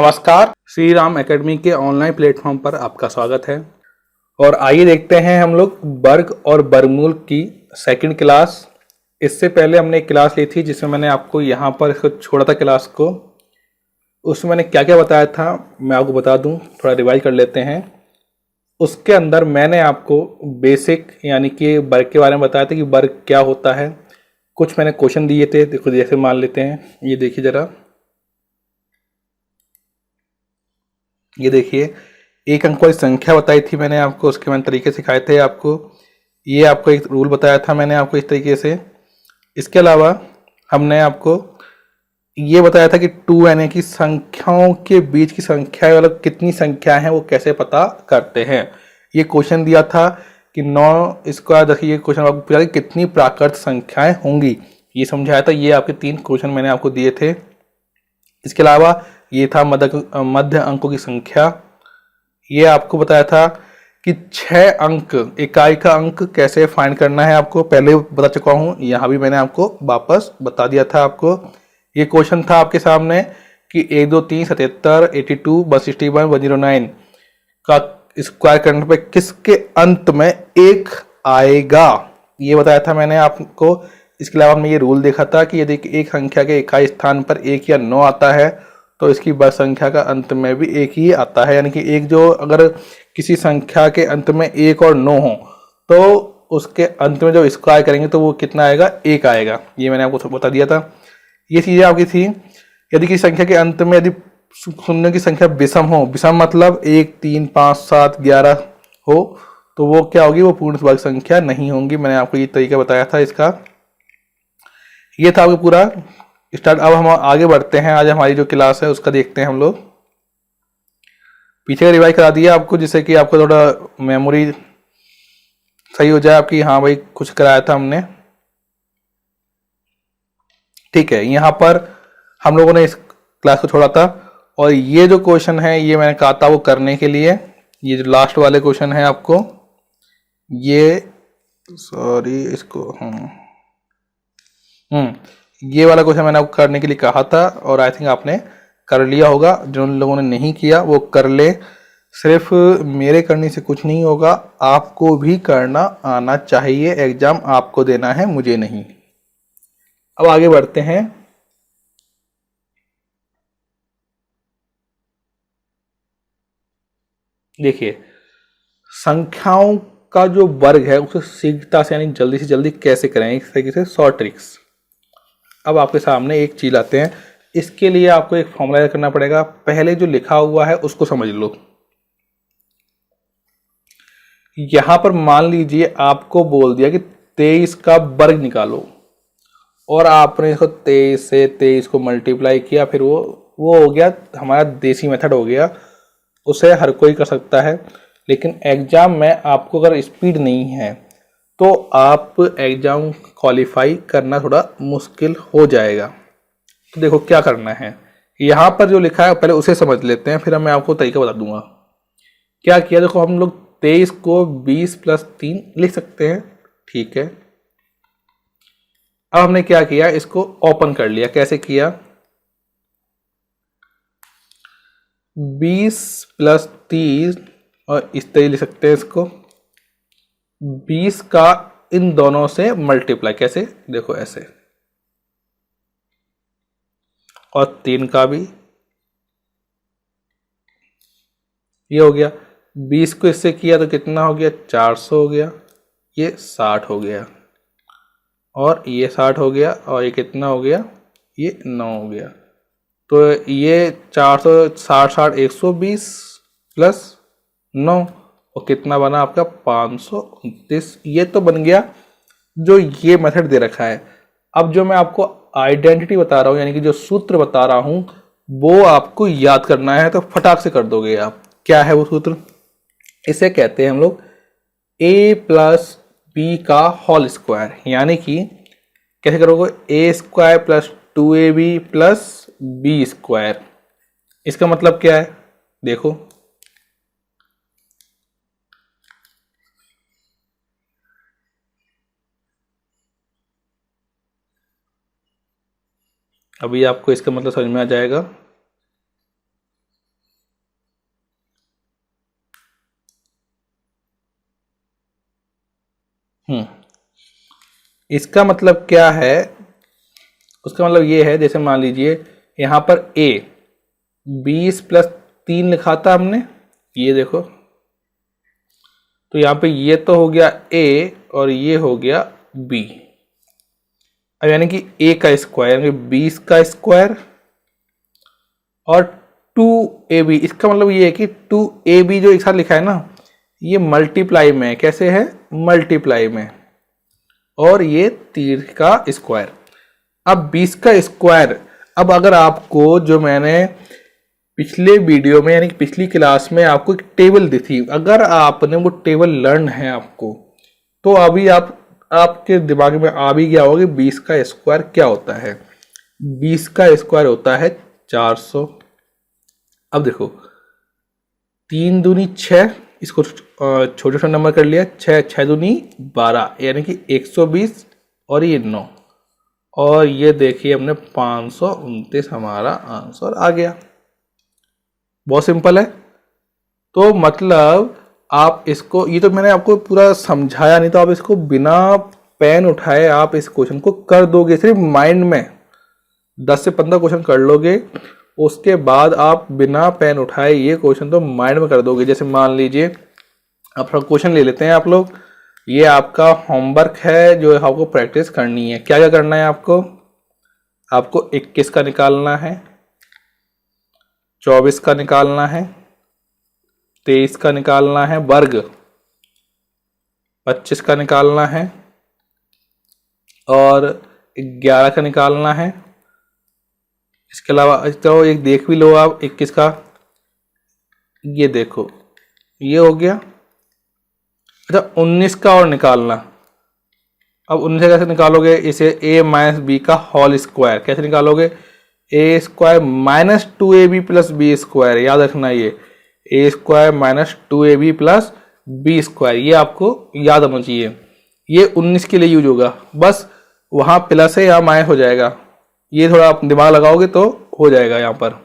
नमस्कार, श्री राम एकेडमी के online platform पर आपका स्वागत है। और आइए देखते हैं हम लोग वर्ग और वर्गमूल की सेकंड क्लास। इससे पहले हमने एक क्लास ली थी जिसमें मैंने आपको यहाँ पर इसको छोड़ा था क्लास को। उसमें मैंने क्या क्या बताया था मैं आपको बता दूं, थोड़ा रिवाइज कर लेते हैं। उसके अंदर मैंने आपको बेसिक यानी कि वर्ग के बारे में बताया था कि वर्ग क्या होता है। कुछ मैंने क्वेश्चन दिए थे, देखो जैसे मान लेते हैं, ये देखिए ज़रा, ये देखिए एक अंक वाली संख्या बताई थी मैंने आपको, उसके मैंने तरीके सिखाए थे आपको। ये आपको एक रूल बताया था मैंने आपको इस तरीके से। इसके अलावा हमने आपको ये बताया था कि 2 यानी कि संख्याओं के बीच की संख्या मतलब कितनी संख्या है वो कैसे पता करते हैं। ये क्वेश्चन दिया था कि 9 स्क्वायर, देखिए ये क्वेश्चन आपको पूछा कि कितनी प्राकृत संख्याएं होंगी, ये समझाया था। ये आपके 3 क्वेश्चन मैंने आपको दिए थे। इसके अलावा ये था मध्य अंकों की संख्या। ये आपको बताया था कि 6 अंक, इकाई का अंक कैसे फाइंड करना है, आपको पहले बता चुका हूं, यहाँ भी मैंने आपको वापस बता दिया था आपको। ये क्वेश्चन था आपके सामने कि 1 2 3 77 82 161 109 का स्क्वायर करने पे किसके अंत में 1 आएगा, ये बताया था मैंने आपको। इसके अलावा हमने ये रूल देखा था कि यदि एक संख्या के इकाई स्थान पर 1 या 9 आता है तो इसकी वर्ग संख्या का अंत में भी 1 ही आता है। यानी कि एक जो अगर किसी संख्या के अंत में 1 और 9 हो तो उसके अंत में जो स्क्वायर करेंगे तो वो कितना आएगा, 1 आएगा। ये मैंने आपको बता दिया था। ये चीजें आपकी थी। यदि किसी संख्या के अंत में यदि शून्य की संख्या विषम हो, विषम मतलब 1 3 5 7 11 हो, तो वो क्या होगी, वो पूर्ण वर्ग संख्या नहीं होंगी। मैंने आपको ये तरीका बताया था इसका। ये था आपको पूरा स्टार्ट। अब हम आगे बढ़ते हैं, आज हमारी जो क्लास है उसका देखते हैं हम लोग। पीछे का रिवाइज करा दिया आपको जिससे कि आपको थोड़ा मेमोरी सही हो जाए आपकी। हाँ भाई, कुछ कराया था हमने, ठीक है। यहाँ पर हम लोगों ने इस क्लास को छोड़ा था और ये जो क्वेश्चन है ये मैंने कहा था वो करने के लिए, ये जो लास्ट वाले क्वेश्चन है आपको, ये सॉरी इसको ये वाला क्वेश्चन मैंने आपको करने के लिए कहा था और आई थिंक आपने कर लिया होगा। जिन लोगों ने नहीं किया वो कर ले। सिर्फ मेरे करने से कुछ नहीं होगा, आपको भी करना आना चाहिए। एग्जाम आपको देना है, मुझे नहीं। अब आगे बढ़ते हैं। देखिए, संख्याओं का जो वर्ग है उसे शीघ्रता से यानी जल्दी से जल्दी कैसे करें, इस तरीके से शॉर्ट ट्रिक्स। अब आपके सामने एक चीज लाते हैं। इसके लिए आपको एक फॉर्मूला करना पड़ेगा। पहले जो लिखा हुआ है उसको समझ लो। यहां पर मान लीजिए आपको बोल दिया कि 23 का वर्ग निकालो और आपने इसको 23 से 23 को मल्टीप्लाई किया, फिर वो हो गया हमारा देसी मेथड हो गया। उसे हर कोई कर सकता है, लेकिन एग्जाम में आपको अगर स्पीड नहीं है तो आप एग्जाम क्वालिफाई करना थोड़ा मुश्किल हो जाएगा। तो देखो क्या करना है, यहाँ पर जो लिखा है पहले उसे समझ लेते हैं, फिर मैं आपको तरीका बता दूंगा। क्या किया, देखो हम लोग 23 को 20 + 3 लिख सकते हैं, ठीक है। अब हमने क्या किया, इसको ओपन कर लिया। कैसे किया, 20 + 30 और इस तरह लिख सकते हैं इसको, 20 का इन दोनों से मल्टीप्लाई, कैसे, देखो ऐसे, और 3 का भी ये हो गया। 20 को इससे किया तो कितना हो गया, 400 हो गया, ये 60 हो गया, और ये 60 हो गया, और ये कितना हो गया, ये 9 हो गया। तो ये 460 60 120 + 9 और कितना बना आपका 529। ये तो बन गया जो ये मेथड दे रखा है। अब जो मैं आपको आइडेंटिटी बता रहा हूं यानी कि जो सूत्र बता रहा हूं वो आपको याद करना है, तो फटाक से कर दोगे आप। क्या है वो सूत्र, इसे कहते हैं हम लोग a + b का होल स्क्वायर। यानी कि कैसे करोगे, a² + 2ab + b²। इसका मतलब क्या है, देखो अभी आपको इसका मतलब समझ में आ जाएगा। इसका मतलब क्या है, उसका मतलब ये है, जैसे मान लीजिए यहाँ पर a 20 + 3 लिखा था हमने, ये देखो, तो यहाँ पे ये तो हो गया a और ये हो गया b। अब यानी कि a का स्क्वायर यानी 20 का स्क्वायर और 2ab, इसका मतलब ये है कि 2ab जो एक साथ लिखा है ना, ये मल्टीप्लाई में है। कैसे है? मल्टीप्लाई में। और ये 3 का स्क्वायर। अब 20 का स्क्वायर, अब अगर आपको जो मैंने पिछले वीडियो में यानी कि पिछली क्लास में आपको एक टेबल दी थी, अगर आपने वो टेबल लर्न है आपको, तो अभी आपके दिमाग में आ भी गया होगा कि 20 का स्क्वायर क्या होता है। 20 का स्क्वायर होता है 400। अब देखो 3 दूनी 6, इसको छोटे छोटे नंबर कर लिया, 6 दूनी 12 यानी कि 120 और ये 9 और ये देखिए हमने 529 हमारा आंसर आ गया। बहुत सिंपल है। तो मतलब आप इसको, ये तो मैंने आपको पूरा समझाया नहीं, तो आप इसको बिना पेन उठाए आप इस क्वेश्चन को कर दोगे, सिर्फ माइंड में 10 से 15 क्वेश्चन कर लोगे, उसके बाद आप बिना पेन उठाए ये क्वेश्चन तो माइंड में कर दोगे। जैसे मान लीजिए अब थोड़ा क्वेश्चन ले लेते हैं आप लोग, ये आपका होमवर्क है जो आपको प्रैक्टिस करनी है। क्या क्या करना है आपको 21 का निकालना है, 24 का निकालना है, 23 का निकालना है वर्ग, 25 का निकालना है और 11 का निकालना है। इसके अलावा तो एक देख भी लो आप 21 का, ये देखो ये हो गया। अच्छा 19 का और निकालना। अब 19 कैसे निकालोगे? इसे a - b का होल स्क्वायर कैसे निकालोगे? a² - 2ab + b²। याद रखना ये a² - 2ab + b², ये आपको याद होना चाहिए। ये 19 के लिए यूज होगा, बस वहां प्लस है यहाँ माइनस हो जाएगा, ये थोड़ा आप दिमाग लगाओगे तो हो जाएगा। यहाँ पर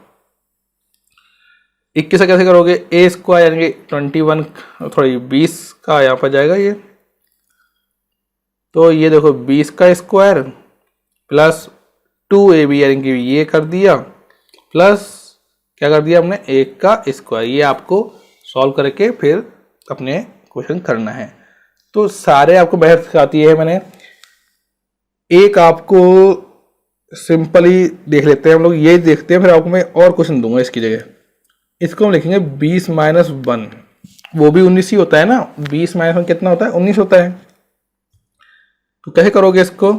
21 कैसे करोगे? a² यानी कि 21 थोड़ी 20 का यहाँ पर जाएगा ये, तो ये देखो 20 का स्क्वायर प्लस 2ab यानी कि ये कर दिया, प्लस क्या कर दिया हमने 1 का स्क्वायर। ये आपको सॉल्व करके फिर अपने क्वेश्चन करना है। तो सारे आपको मेथड सिखाती है मैंने, एक आपको सिंपली देख लेते हैं हम लोग, ये देखते हैं, फिर आपको मैं और क्वेश्चन दूंगा इसकी जगह। इसको हम लिखेंगे 20 - 1, वो भी 19 ही होता है ना, 20 - 1 कितना होता है? 19 होता है। तो कैसे करोगे इसको?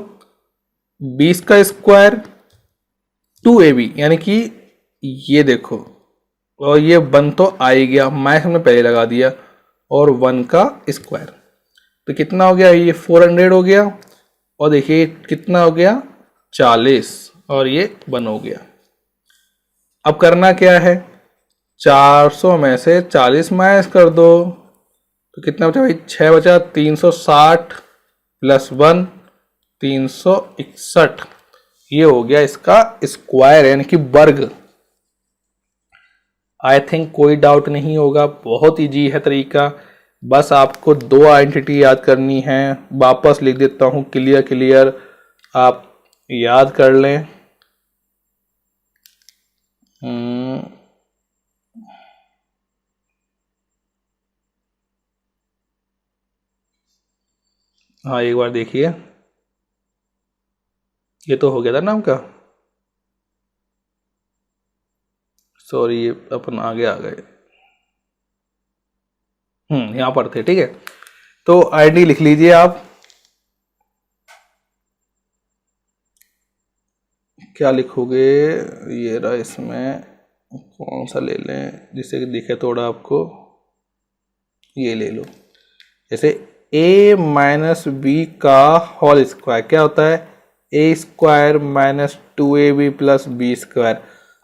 20 का स्क्वायर 2ab यानी कि ये देखो, और ये 1 तो आ ही गया, माइनस हमने पहले लगा दिया, और 1 का स्क्वायर, तो कितना हो गया? ये 400 हो गया, और देखिए कितना हो गया? 40, और ये 1 हो गया। अब करना क्या है? 400 में से 40 माइनस कर दो, तो कितना बचा भाई? 6 बचा, 360 + 1 361, ये हो गया इसका स्क्वायर यानी कि वर्ग। आई थिंक कोई डाउट नहीं होगा, बहुत इजी है तरीका। बस आपको 2 आइडेंटिटी याद करनी है, वापस लिख देता हूं, क्लियर आप याद कर लें। हाँ एक बार देखिए, ये तो हो गया था ना आपका, सॉरी ये अपन आगे आ गए, यहाँ पर थे, ठीक है। तो आईडी लिख लीजिए आप, क्या लिखोगे? ये रहा, इसमें कौन सा ले लें जिससे कि दिखे थोड़ा आपको, ये ले लो। जैसे a - b का होल स्क्वायर क्या होता है? a² - 2ab + b²।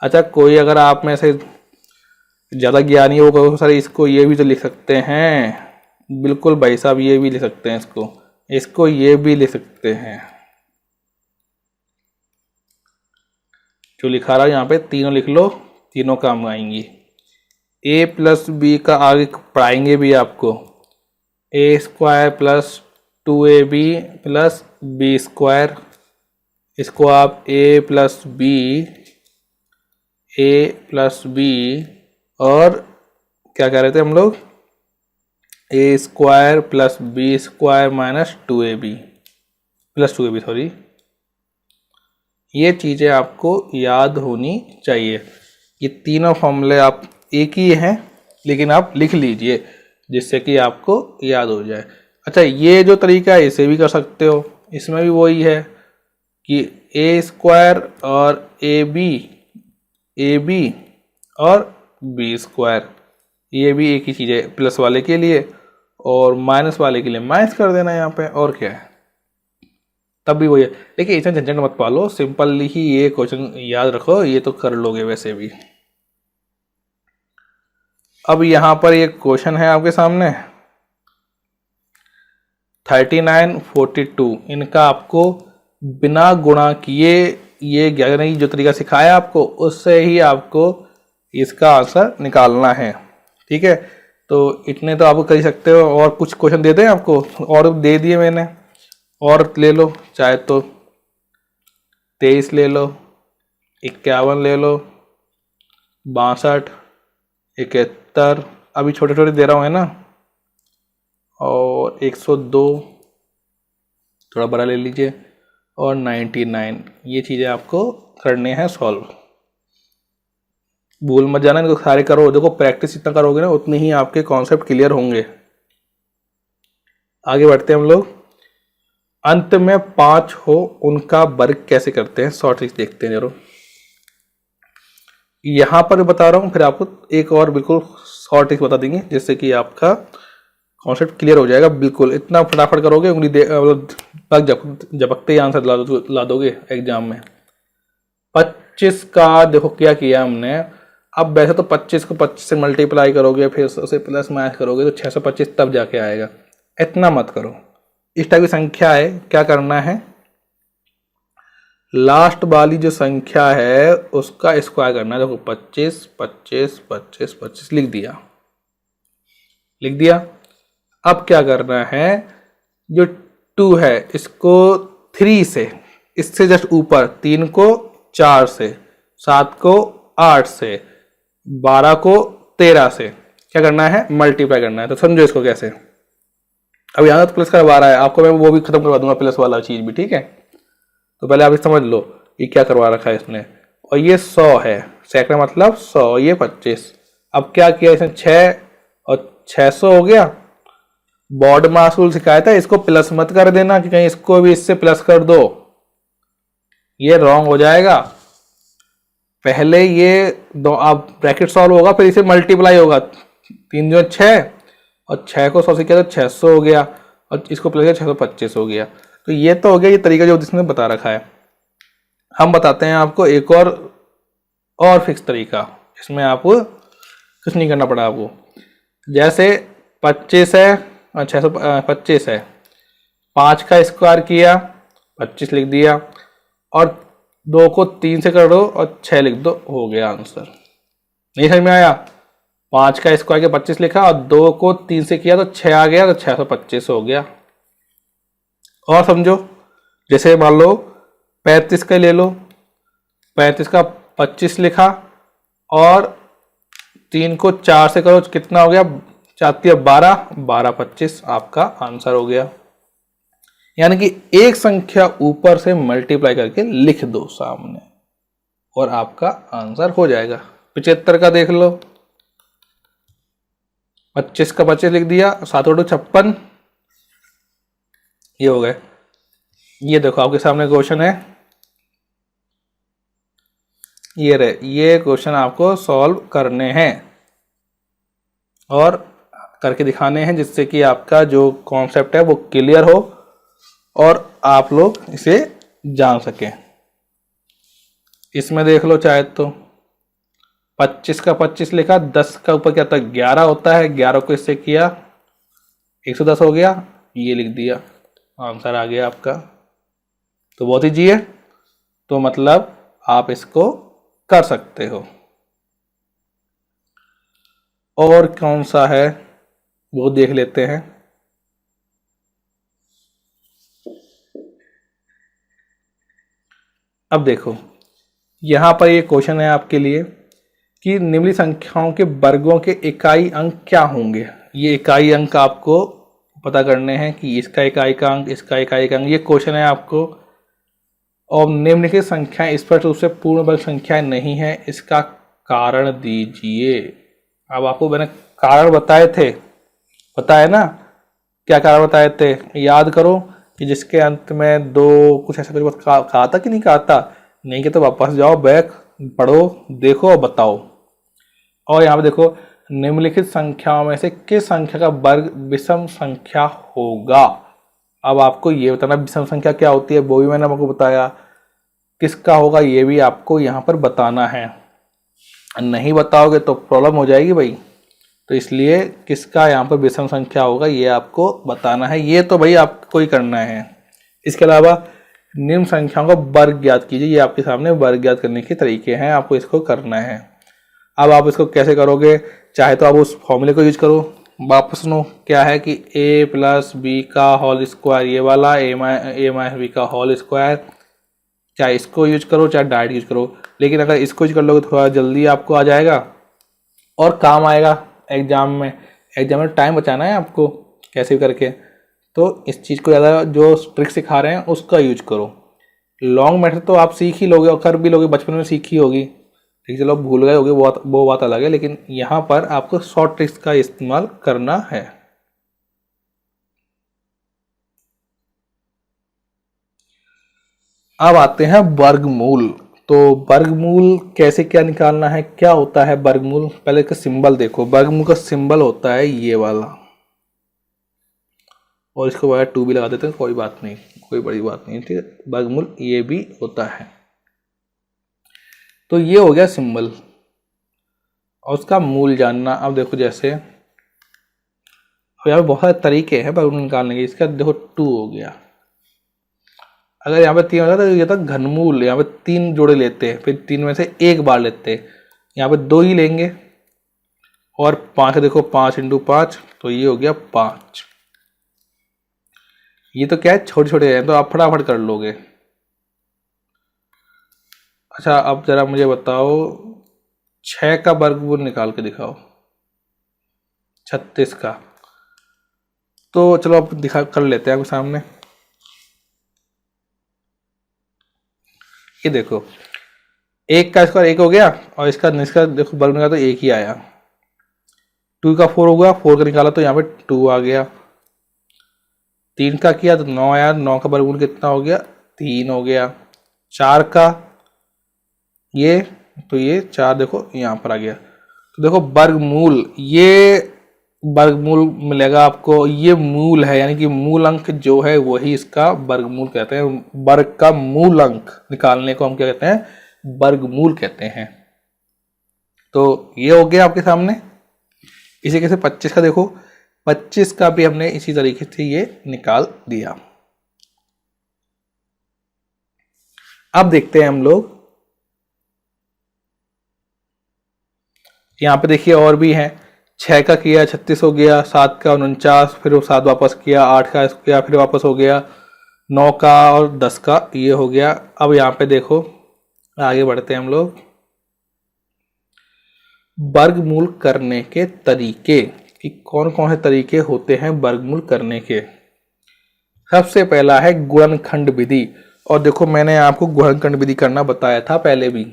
अच्छा कोई अगर आप में से ज़्यादा ज्ञानी होगा तो सर इसको ये भी तो लिख सकते हैं, बिल्कुल भाई साहब ये भी लिख सकते हैं, इसको ये भी लिख सकते हैं। जो लिखा रहा है यहाँ पे तीनों लिख लो, तीनों काम आएंगी। a + b का आगे पढ़ाएंगे भी आपको, a² + 2ab plus B square, इसको आप a प्लस बी और क्या कह रहे थे हम लोग, a square plus B square minus 2ab plus 2ab, sorry, ये चीज़ें आपको याद होनी चाहिए। ये तीनों फॉर्मूले आप एक ही हैं, लेकिन आप लिख लीजिए जिससे कि आपको याद हो जाए। अच्छा, ये जो तरीका है इसे भी कर सकते हो, इसमें भी वही है कि ए स्क्वायर और ए बी और बी स्क्वायर, ये भी एक ही चीज़ है प्लस वाले के लिए, और माइनस वाले के लिए माइनस कर देना यहाँ पे, और क्या है, तब भी वही है। लेकिन इतना झंझट मत पालो, सिंपल ही ये क्वेश्चन याद रखो, ये तो कर लोगे वैसे भी। अब यहाँ पर एक क्वेश्चन है आपके सामने 39, 42, इनका आपको बिना गुणा किए ये ज्ञानी जो तरीका सिखाया आपको उससे ही आपको इसका आंसर निकालना है। ठीक है, तो इतने तो आप कर ही सकते हो, और कुछ क्वेश्चन दे दें आपको, और दे दिए मैंने, और ले लो, चाहे तो 23 ले लो, 51 ले लो, 62, 71, अभी छोटे छोटे दे रहा हूँ है ना, और 102 थोड़ा बड़ा ले लीजिए, और 99, ये चीज़ें आपको करने हैं सॉल्व। भूल मत जाना, इनको सारे करो, देखो प्रैक्टिस जितना करोगे ना उतने ही आपके कॉन्सेप्ट क्लियर होंगे। आगे बढ़ते हैं हम लोग। अंत में 5 हो उनका वर्ग कैसे करते हैं, शॉर्ट ट्रिक्स देखते हैं जरूर। यहां पर बता रहा हूं, फिर आपको एक और बिल्कुल शॉर्ट ट्रिक्स बता देंगे जिससे कि आपका कॉन्सेप्ट क्लियर हो जाएगा। बिल्कुल इतना फटाफट करोगे, उंगली झपकते ही आंसर ला दोगे एग्जाम में। 25 का देखो क्या किया हमने, अब वैसे तो 25 को 25 से मल्टीप्लाई करोगे, फिर उसे प्लस माइनस करोगे तो 625 तब जाके आएगा। इतना मत करो, इस टाइप की संख्या है, क्या करना है, लास्ट वाली जो संख्या है उसका स्क्वायर करना है। देखो 25 25 25 25 लिख दिया। अब क्या करना है, जो 2 है इसको 3 से, इससे जस्ट ऊपर, 3 को 4 से, 7 को 8 से, 12 को 13 से क्या करना है, मल्टीप्लाई करना है। तो समझो इसको कैसे। अब यहाँ तो प्लस करवा रहा है, आपको मैं वो भी खत्म करवा दूंगा प्लस वाला चीज भी, ठीक है। तो पहले आप समझ लो ये क्या करवा रखा है इसने, और ये 100 है, सैकड़ा मतलब 100, ये 25। अब क्या किया इसने, 6 और 600 हो गया। बॉड मास रूल सिखाया था, इसको प्लस मत कर देना कि कहीं इसको भी इससे प्लस कर दो, ये रॉन्ग हो जाएगा। पहले ये दो आप ब्रैकेट सॉल्व होगा, फिर इसे मल्टीप्लाई होगा, 3 जो 6 और 6 को 100 से किया तो 600 हो गया, और इसको प्लस किया 625 हो गया। तो ये तो हो गया ये तरीका जो जिसने बता रखा है। हम बताते हैं आपको एक और फिक्स तरीका, इसमें आपको कुछ नहीं करना पड़ा आपको। जैसे 25 है, 625 है, 5 का स्क्वायर किया, 25 लिख दिया, और 2 को 3 से कर दो और 6 लिख दो, हो गया आंसर। नहीं समझ में आया, 5 का स्क्वायर किया 25 लिखा, और 2 को 3 से किया तो 6 आ गया, तो 625 हो गया। और समझो, जैसे मान लो 35 का ले लो, 35 का 25 लिखा, और 3 को 4 से करो, कितना हो गया, 4 12, 12 25, आपका आंसर हो गया। यानी कि एक संख्या ऊपर से मल्टीप्लाई करके लिख दो सामने और आपका आंसर हो जाएगा। 75 का देख लो, 25 का 25 लिख दिया, 7 और 2 56, ये हो गए। ये देखो आपके सामने क्वेश्चन है, ये रहे, ये क्वेश्चन आपको सॉल्व करने हैं और करके दिखाने हैं, जिससे कि आपका जो कॉन्सेप्ट है वो क्लियर हो और आप लोग इसे जान सकें। इसमें देख लो चाहे तो 25 का 25 लिखा, 10 का ऊपर क्या था 11 होता है, 11 को इससे किया 110 हो गया, ये लिख दिया, आंसर आ गया आपका। तो बहुत ईजी है, तो मतलब आप इसको कर सकते हो। और कौन सा है वो देख लेते हैं। अब देखो यहाँ पर ये क्वेश्चन है आपके लिए कि निम्नलिखित संख्याओं के वर्गों के इकाई अंक क्या होंगे। ये इकाई अंक आपको पता करने हैं कि इसका इकाई का अंक, इसका इकाई का अंक। ये क्वेश्चन है आपको। और निम्नलिखित संख्याएं स्पष्ट रूप से पूर्ण वर्ग संख्याएं नहीं है, इसका कारण दीजिए। अब आपको मैंने कारण बताया ना, क्या कारण बताए थे, याद करो कि जिसके अंत में दो कुछ ऐसा कुछ कहा था कि नहीं कहा था। नहीं कि तो वापस जाओ, बैक पढ़ो, देखो और बताओ। और यहाँ पे देखो निम्नलिखित संख्याओं में से किस संख्या का वर्ग विषम संख्या होगा। अब आपको ये बताना विषम संख्या क्या होती है, वो भी मैंने आपको बताया। किसका होगा ये भी आपको यहाँ पर बताना है। नहीं बताओगे तो प्रॉब्लम हो जाएगी भाई। तो इसलिए किसका यहाँ पर विषम संख्या होगा ये आपको बताना है। ये तो भाई आपको ही करना है। इसके अलावा निम्न संख्याओं का वर्ग ज्ञात कीजिए। ये आपके सामने वर्ग ज्ञात करने के तरीके हैं, आपको इसको करना है। अब आप इसको कैसे करोगे, चाहे तो आप उस फॉर्मूले को यूज करो। वापस सुनो, क्या है कि a प्लस बी का होल स्क्वायर, ये वाला a माइनस बी का होल स्क्वायर, चाहे इसको यूज करो चाहे डायरेक्ट यूज करो। लेकिन अगर इसको यूज कर लोगे थोड़ा जल्दी आपको आ जाएगा और काम आएगा एग्जाम में टाइम बचाना है आपको कैसे भी करके। तो इस चीज़ को ज़्यादा जो ट्रिक सिखा रहे हैं उसका यूज करो। लॉन्ग मेथड तो आप सीख ही लोगे और कर भी लोगे, बचपन में सीखी होगी। ठीक, चलो भूल गए होगे वो बात अलग है, लेकिन यहाँ पर आपको शॉर्ट ट्रिक्स का इस्तेमाल करना है। अब आते हैं वर्गमूल। तो वर्गमूल कैसे क्या निकालना है, क्या होता है वर्गमूल। पहले इसका सिंबल देखो। वर्गमूल का सिंबल होता है ये वाला, और इसको बगैर 2 भी लगा देते हैं, कोई बात नहीं, कोई बड़ी बात नहीं। ठीक है, वर्गमूल ये भी होता है। तो ये हो गया सिंबल और उसका मूल जानना। अब देखो जैसे यहाँ पे बहुत सारे तरीके हैं वर्गमूल निकालने के। इसका देखो 2 हो गया। अगर यहाँ पे 3 होता तो ये था घनमूल। यहाँ पे 3 जोड़े लेते हैं, फिर 3 में से एक बार लेते हैं। यहाँ पे 2 ही लेंगे। और 5 देखो, 5 × 5 तो ये हो गया 5। ये तो क्या है, छोटे छोटे हैं तो आप फटाफट कर लोगे। अच्छा, अब जरा मुझे बताओ 6 का वर्गमूल निकाल के दिखाओ, 36 का। तो चलो अब दिखा कर लेते हैं आपके सामने। ये देखो 1 का स्क्वायर 1 हो गया, और इसका देखो वर्ग निकाला तो 1 ही आया। 2 का 4 हो गया, 4 का निकाला तो यहाँ पे 2 आ गया। 3 का किया तो 9 आया, 9 का वर्गमूल कितना हो गया, 3 हो गया। 4 का ये, तो ये 4 देखो यहाँ पर आ गया। तो देखो वर्गमूल, ये वर्गमूल मिलेगा आपको। ये मूल है, यानी कि मूल अंक जो है वही इसका वर्गमूल कहते हैं। वर्ग का मूल अंक निकालने को हम क्या कहते हैं, वर्गमूल कहते हैं। तो ये हो गया आपके सामने। इसी कैसे 25 का देखो, 25 का भी हमने इसी तरीके से ये निकाल दिया। अब देखते हैं हम लोग, यहाँ पे देखिए और भी है। 6 का किया 36 हो गया, 7 का 49, फिर 7 वापस किया, 8 का किया फिर वापस हो गया, 9 का और 10 का ये हो गया। अब यहाँ पे देखो आगे बढ़ते हैं हम लोग। वर्गमूल करने के तरीके कि कौन कौन से तरीके होते हैं वर्गमूल करने के। सबसे पहला है गुणनखंड विधि। और देखो मैंने आपको गुणनखंड विधि करना बताया था पहले भी।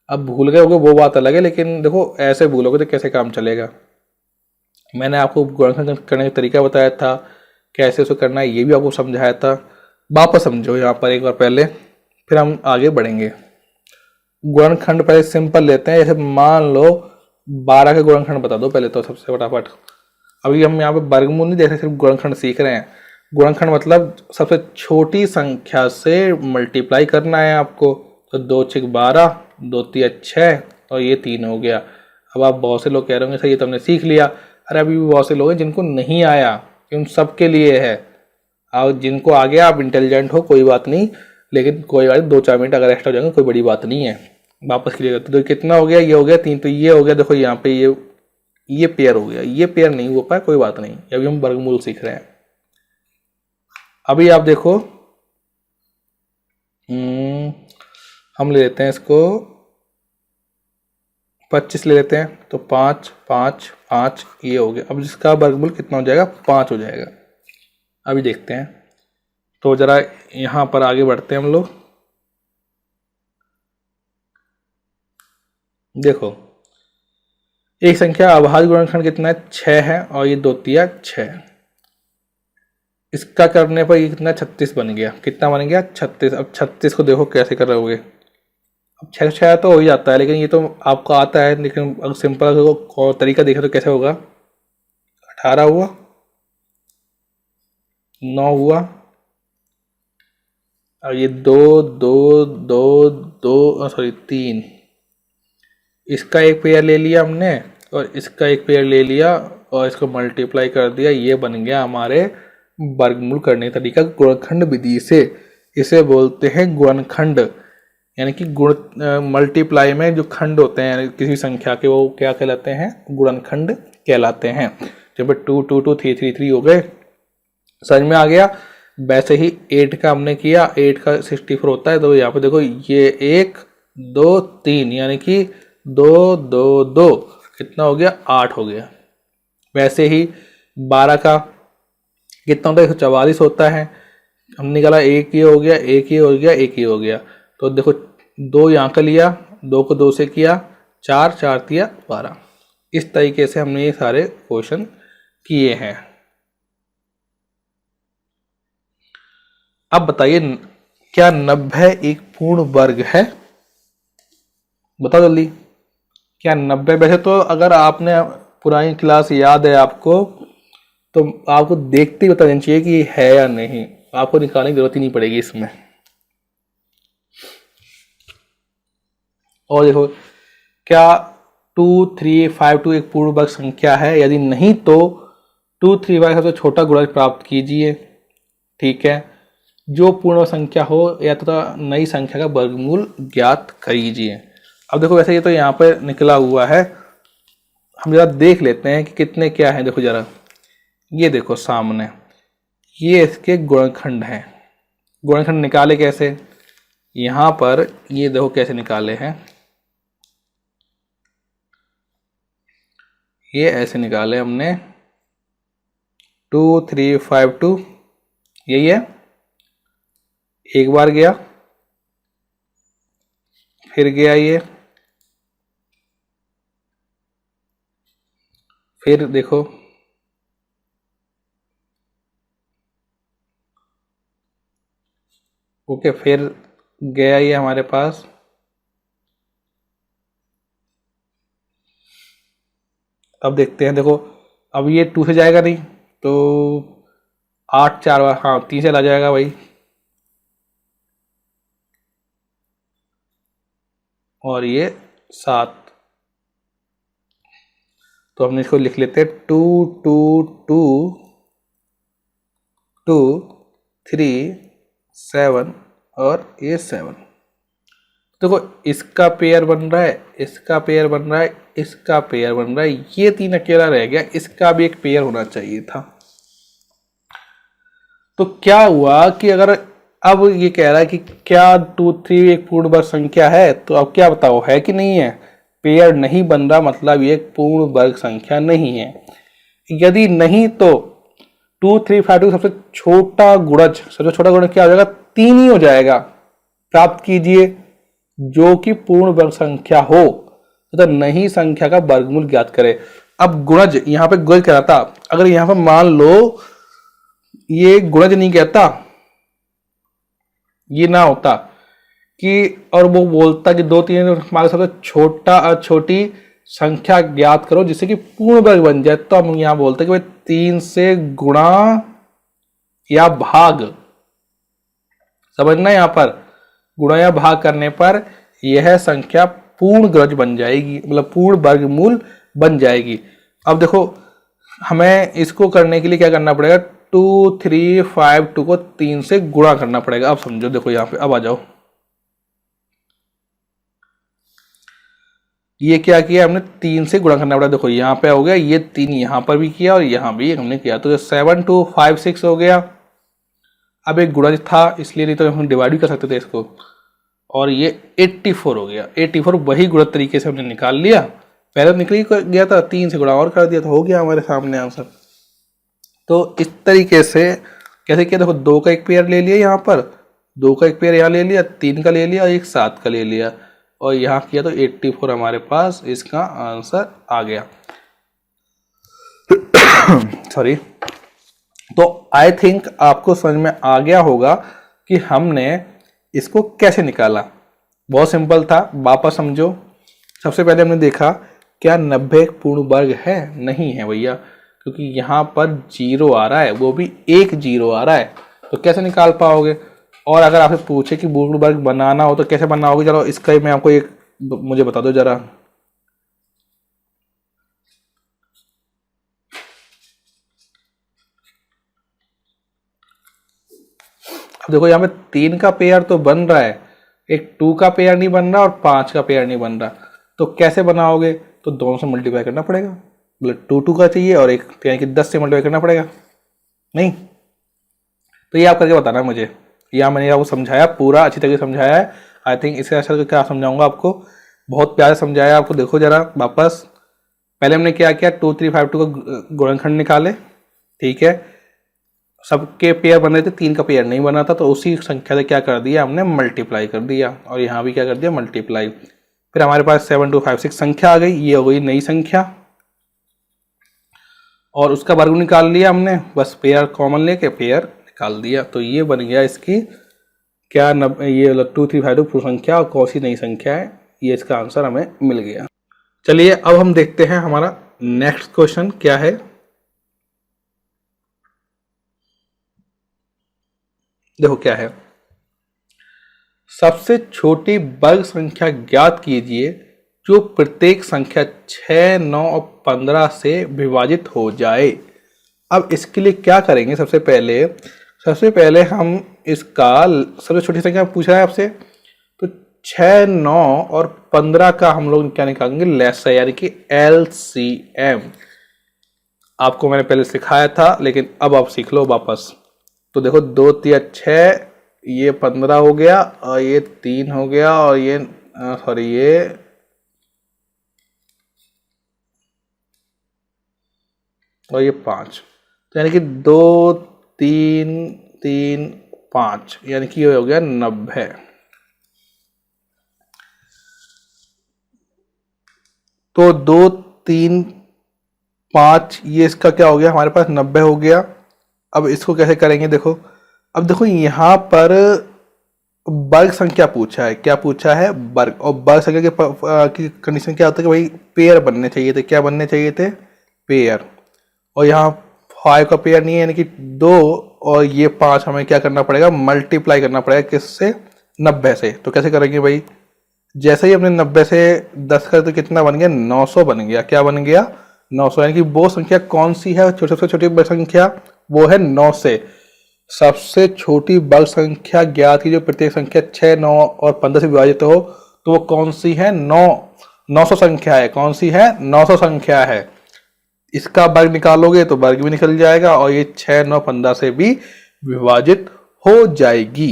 अब भूल गए होगे वो बात अलग है, लेकिन देखो ऐसे भूलोगे तो कैसे काम चलेगा। मैंने आपको गुणनखंड करने का तरीका बताया था, कैसे उसको करना है ये भी आपको समझाया था। वापस समझो यहाँ पर एक बार पहले, फिर हम आगे बढ़ेंगे। गुणनखंड पहले सिंपल लेते हैं। जैसे मान लो 12 का गुणनखंड बता दो पहले तो सबसे फटाफट। अभी हम यहाँ पे वर्गमूल नहीं देख रहे, सिर्फ गुणनखंड सीख रहे हैं। गुणनखंड मतलब सबसे छोटी संख्या से मल्टीप्लाई करना है आपको। तो 2 × 12, 2 × 3 = 6 और ये 3 हो गया। अब आप बहुत से लोग कह रहे होंगे सर ये तो हमने सीख लिया। अरे अभी भी बहुत से लोग हैं जिनको नहीं आया, उन सबके लिए है। और जिनको आ गया आप इंटेलिजेंट हो, कोई बात नहीं, लेकिन कोई बात 2-4 मिनट अगर एक्स्ट्रा हो जाएंगे कोई बड़ी बात नहीं है। वापस क्लियर करते तो कितना हो गया, ये हो गया 3, तो ये हो गया। देखो यहाँ पे ये पेयर हो गया, ये पेयर नहीं हो पाया, कोई बात नहीं, अभी हम वर्गमूल सीख रहे हैं। अभी आप देखो हम ले लेते हैं इसको 25 ले लेते हैं, तो 5 5 5 ये हो गया। अब इसका वर्गमूल कितना हो जाएगा? 5 हो जाएगा। अभी देखते हैं, तो जरा यहाँ पर आगे बढ़ते हैं हम लोग। देखो एक संख्या अभाज्य गुणनखंड कितना है? 6 है, और ये 2 तिया 6। इसका करने पर ये कितना? 36 बन गया। कितना बन गया? 36। अब 36 को देखो कैसे कर रहोगे। अब 6 6 तो हो ही जाता है, लेकिन ये तो आपको आता है, लेकिन अगर सिंपल तरीका देखें तो कैसे होगा? 18 हुआ, 9 हुआ, और ये 2 2 2 2 सॉरी 3, इसका एक पेयर ले लिया हमने और इसका एक पेयर ले लिया और इसको मल्टीप्लाई कर दिया। ये बन गया हमारे वर्गमूल करने का तरीका गुणनखंड विधि से। इसे बोलते हैं गुणनखंड, यानी कि गुण मल्टीप्लाई में जो खंड होते हैं किसी संख्या के, वो क्या कहलाते हैं? गुणनखंड कहलाते हैं। जब 2 2 2 3 3 3 हो गए, समझ में आ गया। वैसे ही 8 का हमने किया, 8 का 64 होता है, तो यहाँ पे देखो ये 1 2 3, यानी कि 2 2 2 कितना हो गया? 8 हो गया। वैसे ही 12 का कितना होता है? 144 होता है। हम निकाला, एक ये हो गया, एक ये हो गया, एक ये हो गया। तो देखो 2 यहाँ का लिया, 2 को 2 से किया, 4 4 तिया 12। इस तरीके से हमने ये सारे क्वेश्चन किए हैं। अब बताइए, क्या 90 एक पूर्ण वर्ग है? बताओ जल्दी, क्या 90? वैसे तो अगर आपने पुरानी क्लास याद है आपको, तो आपको देखते ही बता देना चाहिए कि है या नहीं, आपको निकालने की जरूरत ही नहीं पड़ेगी इसमें। और देखो, क्या 2 3 5 2 एक पूर्ण वर्ग संख्या है? यदि नहीं तो 2 3 5 सबसे छोटा गुणज प्राप्त कीजिए। ठीक है, जो पूर्ण संख्या हो या तो नई संख्या का वर्गमूल ज्ञात करिए। अब देखो वैसे ये तो यहाँ पर निकला हुआ है, हम जरा देख लेते हैं कि कितने क्या है। देखो जरा, ये देखो सामने, ये इसके गुणनखंड हैं। गुणनखंड निकाले कैसे? यहाँ पर ये देखो कैसे निकाले हैं, ये ऐसे निकाले हमने 2 3 5 2, यही है। एक बार गया, फिर गया ये, फिर देखो ओके, फिर गया ये हमारे पास, अब देखते हैं। देखो अब ये 2 से जाएगा नहीं, तो 8 4 बार, हाँ 3 से ला जाएगा भाई, और ये 7। तो हमने इसको लिख लेते हैं 2 2 2 2 3 7 और ये 7। देखो इसका पेयर बन रहा है, इसका पेयर बन रहा है, इसका पेयर बन रहा है, ये 3 अकेला रह गया, इसका भी एक पेयर होना चाहिए था। तो क्या हुआ कि अगर अब ये कह रहा है कि क्या 2 3 एक पूर्ण वर्ग संख्या है, तो अब क्या बताओ, है कि नहीं है? पेयर नहीं बन रहा, मतलब ये एक पूर्ण वर्ग संख्या नहीं है। यदि नहीं तो 2 3 5 2 सबसे छोटा गुणज, सबसे छोटा गुणज क्या हो जाएगा? 3 ही हो जाएगा। प्राप्त कीजिए जो कि पूर्ण वर्ग संख्या हो तथा नहीं संख्या का वर्गमूल ज्ञात करे। अब गुणज, यहाँ पे गुणज कह रहा था, अगर यहाँ पे मान लो ये गुणज नहीं कहता, ये ना होता कि, और वो बोलता कि 2 3 हमारे सबसे छोटा और छोटी संख्या ज्ञात करो जिससे कि पूर्ण वर्ग बन जाए, तो हम यहां बोलते हैं कि भाई 3 से गुणा या भाग, समझना, यहां पर गुणा या भाग करने पर यह संख्या पूर्ण ग्रज बन जाएगी, मतलब पूर्ण वर्गमूल बन जाएगी। अब देखो हमें इसको करने के लिए क्या करना पड़ेगा? 2 3 5 2 को 3 से गुणा करना पड़ेगा। अब समझो, देखो यहाँ पे अब आ जाओ, ये क्या किया हमने? 3 से गुणा करना पड़ा। देखो यहाँ पे हो गया, ये 3 यहाँ पर भी किया और यहाँ भी हमने किया, तो 7 2 5 6 हो गया। अब एक गुणज था इसलिए, नहीं तो हम डिवाइड भी कर सकते थे इसको, और ये 84 हो गया। 84 वही गुणा तरीके से हमने निकाल लिया, पहले निकल ही गया था, 3 से गुणा और कर दिया तो हो गया हमारे सामने आंसर। तो इस तरीके से कैसे किया, देखो 2 का एक पेयर ले लिया यहाँ पर, 2 का एक पेयर यहाँ ले लिया, 3 का ले लिया और एक 7 का ले लिया और यहाँ किया तो 84 हमारे पास इसका आंसर आ गया। सॉरी। तो आई थिंक आपको समझ में आ गया होगा कि हमने इसको कैसे निकाला। बहुत सिंपल था, वापस समझो। सबसे पहले हमने देखा क्या 90 एक पूर्ण वर्ग है, नहीं है भैया, क्योंकि यहाँ पर 0 आ रहा है, वो भी एक 0 आ रहा है, तो कैसे निकाल पाओगे। और अगर आपसे पूछे कि पूर्ण वर्ग बनाना हो तो कैसे बनाओगे, चलो इसका ही मैं आपको एक मुझे बता दो जरा। अब देखो यहाँ पे 3 का पेयर तो बन रहा है, एक 2 का पेयर नहीं बन रहा और 5 का पेयर नहीं बन रहा, तो कैसे बनाओगे, तो दोनों से मल्टीप्लाई करना पड़ेगा। मतलब 2 का चाहिए और एक यानी कि 10 से मल्टीप्लाई करना पड़ेगा, नहीं? तो ये आप करके बताना मुझे। यहाँ मैंने आपको समझाया, पूरा अच्छी तरीके से समझाया है। आई थिंक इससे अच्छा क्या समझाऊंगा आपको, बहुत प्यार समझाया आपको। देखो जरा वापस, पहले हमने क्या किया, 2 3 5 2 का गुणनखंड निकाले, ठीक है, सबके पेयर बन रहे थे, 3 का पेयर नहीं बना था, तो उसी संख्या से क्या कर दिया हमने, मल्टीप्लाई कर दिया, और यहाँ भी क्या कर दिया, मल्टीप्लाई। फिर हमारे पास 7 2 5 6 संख्या आ गई, ये हो गई नई संख्या, और उसका वर्ग निकाल लिया हमने, बस पेयर कॉमन लेके पेयर निकाल दिया, तो ये बन गया इसकी क्या ये 2 3 5 2 पूर्ण संख्या और कौन सी नई संख्या है, ये इसका आंसर हमें मिल गया। चलिए अब हम देखते हैं हमारा नेक्स्ट क्वेश्चन क्या है। देखो क्या है, सबसे छोटी वर्ग संख्या ज्ञात कीजिए जो प्रत्येक संख्या 6 9 और 15 से विभाजित हो जाए। अब इसके लिए क्या करेंगे, सबसे पहले हम इसका सबसे छोटी संख्या पूछा है आपसे, तो 6 9 और 15 का हम लोग क्या निकालेंगे, लेसा, यानी कि LCM। आपको मैंने पहले सिखाया था लेकिन अब आप सीख लो वापस। तो देखो 2 3 6, ये 15 हो गया और ये 3 हो गया और ये सॉरी ये और ये 5, तो यानी कि 2 3 3 5, यानी कि ये हो गया 90। तो 2 3 5 ये इसका क्या हो गया, हमारे पास 90 हो गया। अब इसको कैसे करेंगे, देखो अब देखो यहाँ पर वर्ग संख्या पूछा है, क्या पूछा है, वर्ग, और वर्ग संख्या की कंडीशन क्या होता है कि भाई पेयर बनने चाहिए थे, क्या बनने चाहिए थे, पेयर, और यहाँ 5 का पेयर नहीं है यानी कि 2, और ये 5 हमें क्या करना पड़ेगा, मल्टीप्लाई करना पड़ेगा किससे, 90 से। तो कैसे करेंगे भाई, जैसे ही हमने 90 से 10 कर तो कितना बन गया, 900 बन गया, क्या बन गया, 900, यानी कि वो संख्या कौन सी है, छोटे से छोटी संख्या, वो है 9 से। सबसे छोटी वर्ग संख्या ज्ञात की जो प्रत्येक संख्या 6 9 और 15 से विभाजित हो, तो वो कौन सी है, 900 संख्या है, कौन सी है, 900 संख्या है। इसका वर्ग निकालोगे तो वर्ग भी निकल जाएगा और ये 6 9 15 से भी विभाजित हो जाएगी।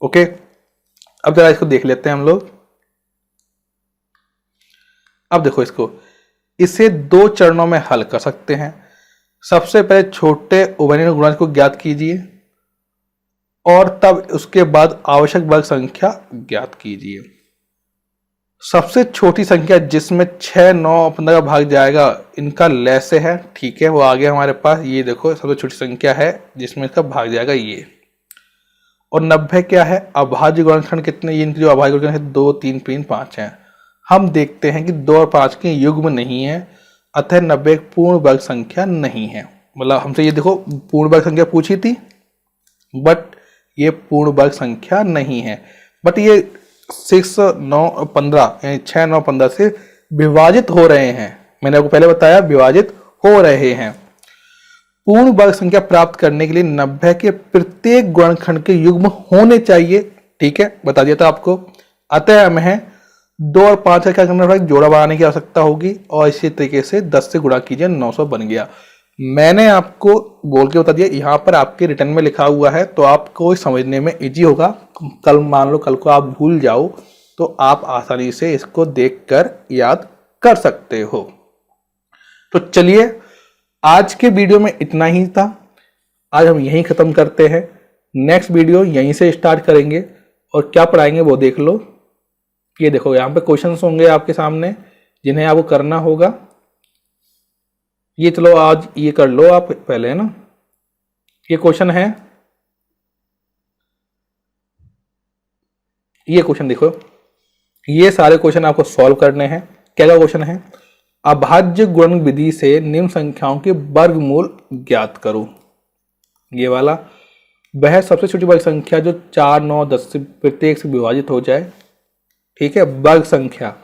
ओके, अब जरा इसको देख लेते हैं हम लोग। अब देखो इसको, इसे 2 चरणों में हल कर सकते हैं। सबसे पहले छोटे उभयनिष्ठ गुणांक को ज्ञात कीजिए और तब उसके बाद आवश्यक वर्ग संख्या ज्ञात कीजिए। सबसे छोटी संख्या जिसमें 6 9 15 का भाग जाएगा, इनका लैसे है, ठीक है, वो आ गया हमारे पास। ये देखो सबसे छोटी संख्या है जिसमें इसका भाग जाएगा ये। और 90 क्या है, अभाज्य गुणनखंड कितने, ये इनकी जो अभाज्य गुणनखंड है 2 3 3 5 है। हम देखते हैं कि 2 और 5 के युग्म नहीं है, अतः 90 एक पूर्ण वर्ग संख्या नहीं है। मतलब हमसे ये देखो पूर्ण वर्ग संख्या पूछी थी, बट ये पूर्ण वर्ग संख्या नहीं है, बट ये 6 9 15 यानी 6 9 15 से विभाजित हो रहे हैं। मैंने आपको पहले बताया विभाजित हो रहे हैं। पूर्ण वर्ग संख्या प्राप्त करने के लिए 90 के प्रत्येक गुणनखंड के युग्म होने चाहिए, ठीक है, बता दिया था आपको। अतः हमें 2 और 5 का क्या करना पड़ेगा, जोड़ा बनाने की आवश्यकता होगी, और इसी तरीके से 10 से गुणा कीजिए, 900 बन गया। मैंने आपको बोल के बता दिया, यहाँ पर आपके रिटर्न में लिखा हुआ है तो आपको समझने में इजी होगा। कल मान लो कल को आप भूल जाओ तो आप आसानी से इसको देखकर याद कर सकते हो। तो चलिए आज के वीडियो में इतना ही था, आज हम यहीं खत्म करते हैं। नेक्स्ट वीडियो यहीं से स्टार्ट करेंगे और क्या पढ़ाएंगे वो देख लो। ये देखो यहाँ पे क्वेश्चंस होंगे आपके सामने जिन्हें आपको करना होगा। ये चलो आज ये कर लो आप पहले, है ना। ये क्वेश्चन है, ये क्वेश्चन देखो, ये सारे क्वेश्चन आपको सॉल्व करने हैं। क्या क्या क्वेश्चन है? अभाज्य गुणन विधि से निम्न संख्याओं के वर्गमूल ज्ञात करो। ये वाला, वह सबसे छोटी वर्ग संख्या जो 4, 9, 10 से प्रत्येक से विभाजित हो जाए, ठीक है, वर्ग संख्या।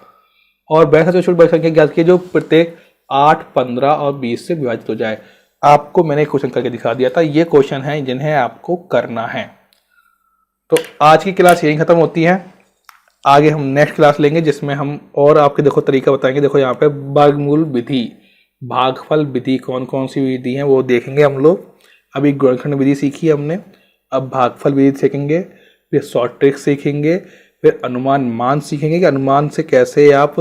और वह सबसे छोटी वर्ग संख्या ज्ञात की जो प्रत्येक 8, 15 और 20 से विभाजित हो जाए। आपको मैंने क्वेश्चन करके दिखा दिया था। ये क्वेश्चन है जिन्हें आपको करना है। तो आज की क्लास यहीं खत्म होती है। आगे हम नेक्स्ट क्लास लेंगे जिसमें हम और आपके देखो तरीका बताएंगे। देखो यहाँ पे वर्गमूल विधि, भागफल विधि, कौन कौन सी विधि है वो देखेंगे हम लोग। अभी गुणनखंड विधि सीखी हमने, अब भागफल विधि सीखेंगे, फिर शॉर्ट ट्रिक सीखेंगे, फिर अनुमान मान सीखेंगे कि अनुमान से कैसे आप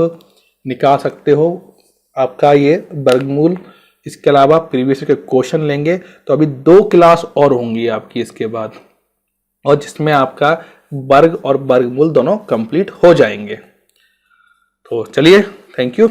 निकाल सकते हो आपका ये वर्गमूल। इसके अलावा प्रीवियस के क्वेश्चन लेंगे। तो अभी 2 क्लास और होंगी आपकी इसके बाद, और जिसमें आपका वर्ग और वर्गमूल दोनों कंप्लीट हो जाएंगे। तो चलिए, थैंक यू।